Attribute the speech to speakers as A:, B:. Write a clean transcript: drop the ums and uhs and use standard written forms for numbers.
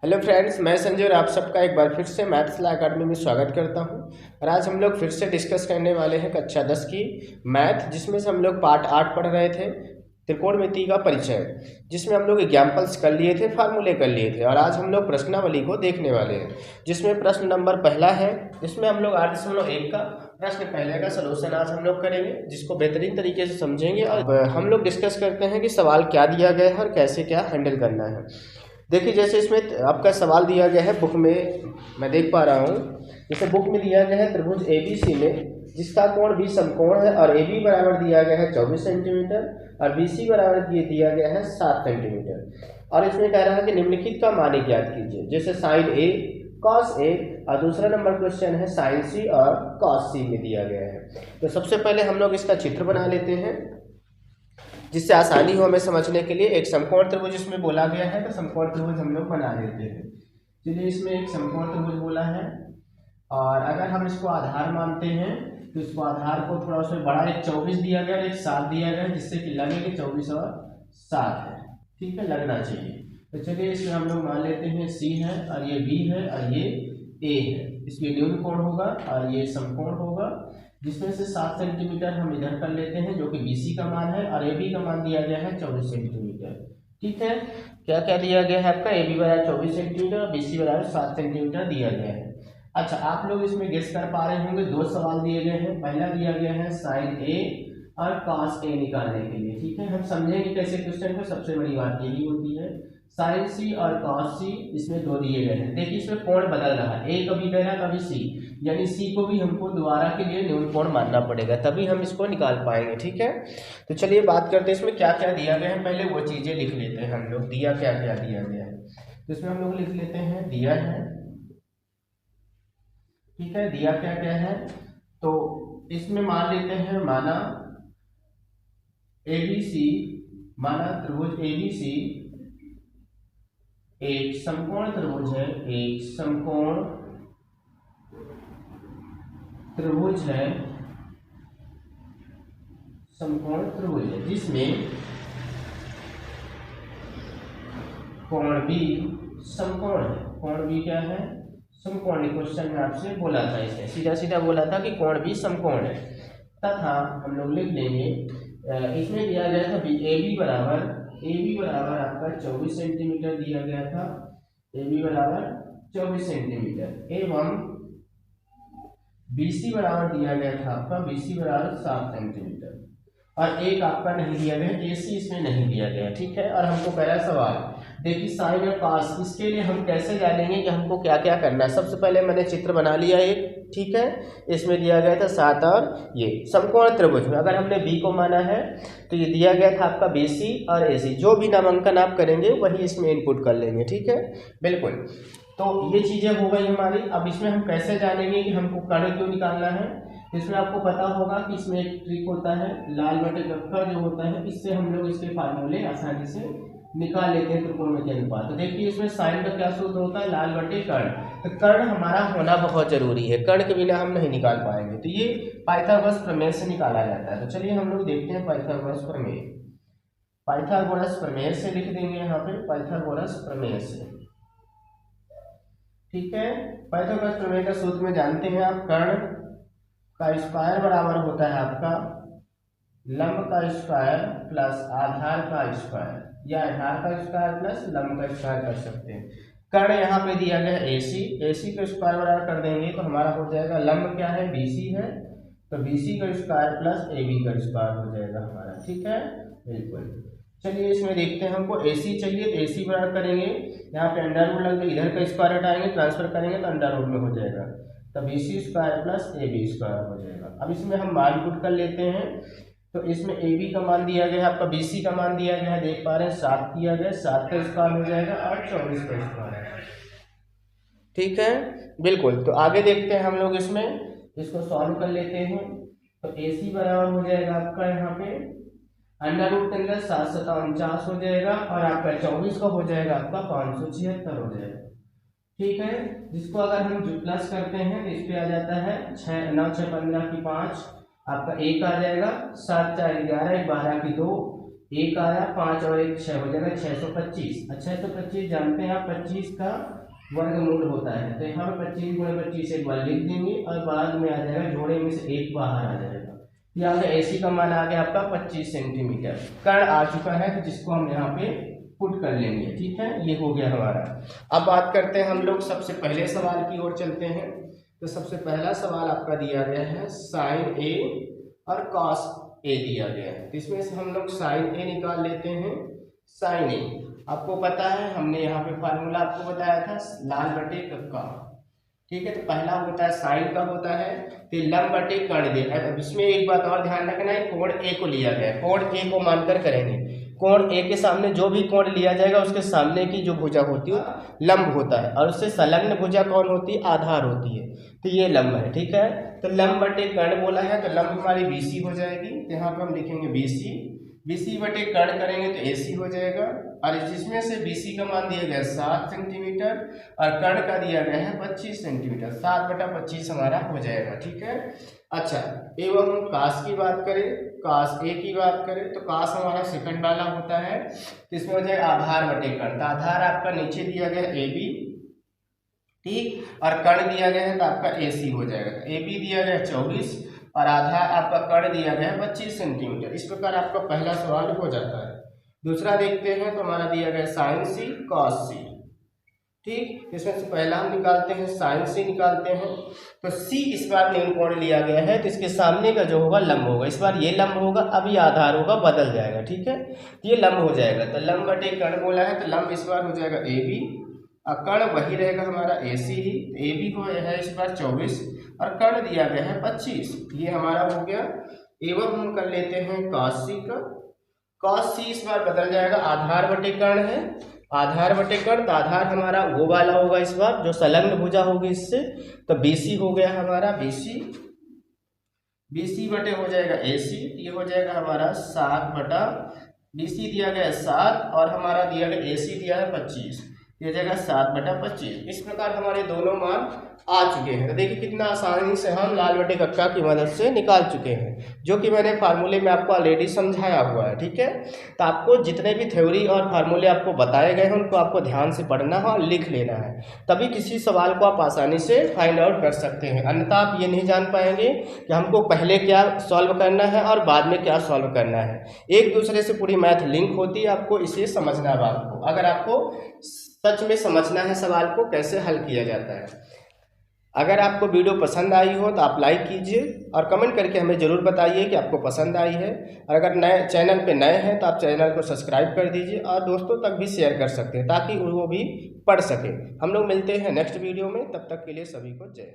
A: Hello friends, मैं संजय और आप सबका एक बार फिर से मैथ्स लॉ अकादमी में स्वागत करता हूं। और आज हम लोग फिर से डिस्कस करने वाले हैं कक्षा 10 की मैथ, जिसमें से हम लोग पार्ट 8 पढ़ रहे थे, त्रिकोणमिति का परिचय, जिसमें हम लोग एग्जाम्पल्स कर लिए थे, फार्मूले कर लिए थे। और आज हम लोग प्रश्नावली को देखने वाले हैं, जिसमें प्रश्न नंबर पहला है, जिसमें हम लोग 8.1 का प्रश्न पहले का सलूशन आज हम लोग करेंगे, जिसको बेहतरीन तरीके से समझेंगे। और हम लोग डिस्कस करते हैं कि सवाल क्या दिया गया है और कैसे क्या हैंडल करना है। देखिए, जैसे इसमें आपका सवाल दिया गया है बुक में, मैं देख पा रहा हूँ, जैसे बुक में दिया गया है त्रिभुज ABC में जिसका कोण भी समकोण है और AB बराबर दिया गया है 24 सेंटीमीटर और BC बराबर ये दिया गया है 7 सेंटीमीटर। और इसमें कह रहा है कि निम्नलिखित का मान ज्ञात कीजिए, जैसे साइन A कॉस A, और दूसरा नंबर क्वेश्चन है साइन C और कॉस C में दिया गया है। तो सबसे पहले हम लोग इसका चित्र बना लेते हैं, जिससे आसानी हो हमें समझने के लिए। एक समकोण त्रिभुज इसमें बोला गया है, तो समकोण त्रिभुज हम लोग बना लेते हैं। चलिए, इसमें एक समकोण त्रिभुज बोला है, और अगर हम इसको आधार मानते हैं तो इसको आधार को थोड़ा उसमें बड़ा, एक 24 दिया गया और एक 7 दिया गया, जिससे कि लगे कि 24 और 7 है। ठीक है, लगना चाहिए। तो चलिए, इसमें हम लोग मान लेते हैं C है और ये B है और ये A है। इसमें न्यून कोण होगा और ये समकोण होगा, जिसमें से 7 सेंटीमीटर हम इधर कर लेते हैं, जो कि BC का मान है, और AB का मान दिया गया है 24 सेंटीमीटर। ठीक है, क्या क्या दिया गया है आपका, AB बराबर 24 सेंटीमीटर और BC बराबर 7 सेंटीमीटर दिया गया है। अच्छा, आप लोग इसमें गेस कर पा रहे होंगे, दो सवाल दिए गए हैं। पहला दिया गया है साइन A और कॉस A निकालने के लिए। ठीक है, हम समझेंगे कैसे क्वेश्चन को। सबसे बड़ी बात यही होती है, साइन C और कॉस C, इसमें दो दिए गए हैं। देखिए, इसमें कोण बदल रहा है, A कभी कह रहा है कभी C, यानी C को भी हमको दोबारा के लिए न्यून कोण मानना पड़ेगा, तभी हम इसको निकाल पाएंगे। ठीक है, तो चलिए बात करते हैं इसमें क्या क्या दिया गया है। पहले वो चीजें लिख लेते हैं हम लोग, दिया क्या क्या दिया गया है। तो इसमें हम लोग लिख लेते हैं दिया है। ठीक है, दिया क्या क्या है, तो इसमें मान लेते हैं, माना ABC, माना त्रिभुज ABC एक समकोण त्रिभुज है, एक समकोण त्रिभुज है, समकोण त्रिभुज है, जिसमें कोण भी समकोण है। कोण भी क्या है, समकोण। क्वेश्चन में आपसे बोला था, इसे सीधा सीधा बोला था कि कोण भी समकोण है। तथा हम लोग लिख लेंगे, इसमें दिया गया था AB बराबर आपका 24 सेंटीमीटर दिया गया था, AB बराबर 24 सेंटीमीटर, एवं BC बराबर दिया गया था आपका, BC बराबर 7 सेंटीमीटर, और एक आपका नहीं दिया गया, AC इसमें नहीं दिया गया। ठीक है, और हमको पहला सवाल देखिए, साइन और कॉस, इसके लिए हम कैसे जानेंगे कि हमको क्या क्या करना है। सबसे पहले मैंने चित्र बना लिया एक। ठीक है, इसमें दिया गया था 7 और ये समकोण त्रिभुज में अगर हमने B को माना है तो ये दिया गया था आपका BC और AC, जो भी नामांकन आप करेंगे वही इसमें इनपुट कर लेंगे। ठीक है, बिल्कुल। तो ये चीजें हो गई हमारी। अब इसमें हम कैसे जानेंगे कि हमको कर्ण क्यों निकालना है। इसमें आपको पता होगा कि इसमें एक ट्रिक होता है, लाल बटे कक्का जो होता है, इससे हम लोग इसके फार्मूले आसानी से निकाल लेते हैं त्रिकोणमितीय अनुपात। तो देखिए, इसमें साइन का क्या सूत्र होता है, लाल बटे कर्ण। तो कर्ण हमारा होना बहुत जरूरी है, कर्ण के बिना हम नहीं निकाल पाएंगे। तो ये पाइथागोरस प्रमेय से निकाला जाता है। तो चलिए हम लोग देखते हैं पाइथागोरस प्रमेय। पाइथागोरस प्रमेय से लिख देंगे यहाँ पे, पाइथागोरस प्रमेय से। ठीक है, पाइथागोरस प्रमेय का सूत्र में जानते हैं आप, कर्ण का स्क्वायर बराबर होता है आपका लंब का स्क्वायर प्लस आधार का स्क्वायर, या आधार का स्क्वायर प्लस लंब का स्क्वायर कर सकते हैं। कर्ण यहाँ पे दिया गया AC का स्क्वायर बराबर कर देंगे तो हमारा हो जाएगा, लंब क्या है, BC है, तो BC का स्क्वायर प्लस AB का स्क्वायर हो जाएगा हमारा। ठीक है, बिल्कुल। चलिए, इसमें देखते हैं, हमको AC चाहिए तो AC बराबर करेंगे, यहाँ पे अंडर रूट लग गया, इधर का स्क्वायर हटाएंगे, ट्रांसफर करेंगे तो अंडर रूट में हो जाएगा, तो BC square plus AB square हो जाएगा। अब इसमें हम मान पुट कर लेते हैं। तो इसमें AB का मान दिया गया है आपका, BC का मान दिया गया है, देख पा रहे हैं 7 दिया गया, 7 का स्क्वायर हो जाएगा और 24 का स्क्वायर है। ठीक है, बिल्कुल। तो आगे देखते हैं हम लोग, इसमें इसको सॉल्व कर लेते हैं। तो AC बराबर हो जाएगा आपका यहाँ पे अंडर रूट के अंदर 7 7 49 हो जाएगा, और आपका 24 का हो जाएगा आपका 576 हो जाएगा। ठीक है, जिसको अगर हम प्लस करते हैं तो इस पे आ जाता है 6 9 6 15 की 5, आपका 1 आ जाएगा, 7 4 11 12 की 2, एक आया 5 और 1 6 हो जाएगा 625। अच्छा तो 25 जानते हैं आप 25 का वर्गमूल होता है, तो यहाँ पे 25 गुणे 25 एक बार लिख देंगे और बाद में आ जाएगा जोड़े में से एक बाहर आ जाएगा। यहाँ पे एसी का मान आ गया आपका 25 सेंटीमीटर। कर्ण आ चुका है तो जिसको हम यहाँ पे पुट कर लेंगे। ठीक है, ये हो गया हमारा। अब बात करते हैं हम लोग सबसे पहले सवाल की ओर चलते हैं। तो सबसे पहला सवाल आपका दिया गया है साइन ए और कॉस ए दिया गया है। तो इसमें से हम लोग साइन ए निकाल लेते हैं। साइन ए आपको पता है, हमने यहाँ पे फार्मूला आपको बताया था लाल बटे कक्का। ठीक है, तो पहला होता है साइन का होता है तो लंब बटे कर्ण दे। अब इसमें एक बात और ध्यान रखना है, कोण ए को लिया गया है, कोण ए को मानकर करेंगे। कोण ए के सामने जो भी कोण लिया जाएगा उसके सामने की जो भुजा होती है लंब होता है, और उससे संलग्न भुजा कौन होती है, आधार होती है। तो ये लंब है। ठीक है, तो लंब बटे कर्ण बोला है तो लंब हमारी बीसी हो जाएगी। तो यहाँ पर हम लिखेंगे बीसी, बीसी बटे कर्ण करेंगे तो एसी हो जाएगा। और जिसमें से बीसी का मान दिया गया 7 सेंटीमीटर और कर्ण का दिया गया है 25 सेंटीमीटर। 7/25 हमारा हो जाएगा। ठीक है, अच्छा एवं हम कास की बात करें, कास ए की बात करें तो कास हमारा सेकंड वाला होता है, तो इसमें हो जाएगा आधार बटे कर्ण। तो आधार आपका नीचे दिया गया है ए बी, ठीक, और कर्ण दिया गया है तो आपका ए सी हो जाएगा। तो ए बी दिया गया है 24 और आधार आपका कर्ण दिया गया है 25 सेंटीमीटर। इस प्रकार आपका पहला सवाल हो जाता है। दूसरा देखते हैं तो हमारा दिया गया साइन सी कॉस सी। ठीक, इसमें से पहला हम निकालते हैं साइन सी निकालते हैं। तो सी इस बार न्यून कोण लिया गया है तो इसके सामने का जो होगा लंब होगा। इस बार ये लंब होगा, अब ये आधार होगा, बदल जाएगा। ठीक है, ये लंब हो जाएगा। तो लंब बटे कर्ण बोला है तो लंब इस बार हो जाएगा ए बी और कर्ण वही रहेगा हमारा ए सी ही। ए बी को है इस बार 24 और कर्ण दिया गया है 25। ये हमारा हो गया। एवं हम कर लेते हैं कॉस सी का। कॉस सी इस बार बदल जाएगा, आधार बटे कर्ण है, आधार बटे कर्ण। तो आधार हमारा वो वाला होगा इस बार जो संलग्न भुजा होगी इससे। तो बीसी हो गया हमारा बीसी, बीसी बटे हो जाएगा एसी। ये हो जाएगा हमारा 7/बीसी दिया गया 7 और हमारा दिया गया एसी दिया है 25, ये जाएगा 7/25। इस प्रकार हमारे दोनों मान आ चुके हैं। तो देखिए कितना आसानी से हम लाल बटे कक्का की मदद से निकाल चुके हैं, जो कि मैंने फार्मूले में आपको ऑलरेडी समझाया हुआ है। ठीक है, तो आपको जितने भी थ्योरी और फार्मूले आपको बताए गए हैं उनको आपको ध्यान से पढ़ना है और लिख लेना है, तभी किसी सवाल को आप आसानी से फाइंड आउट कर सकते हैं। अन्यथा आप ये नहीं जान पाएंगे कि हमको पहले क्या सॉल्व करना है और बाद में क्या सॉल्व करना है। एक दूसरे से पूरी मैथ लिंक होती है, आपको इसे समझना है बात को। अगर आपको सच में समझना है सवाल को कैसे हल किया जाता है। अगर आपको वीडियो पसंद आई हो तो आप लाइक कीजिए और कमेंट करके हमें ज़रूर बताइए कि आपको पसंद आई है। और अगर नए चैनल पे नए हैं तो आप चैनल को सब्सक्राइब कर दीजिए और दोस्तों तक भी शेयर कर सकते हैं ताकि वो भी पढ़ सके। हम लोग मिलते हैं नेक्स्ट वीडियो में, तब तक के लिए सभी को जय।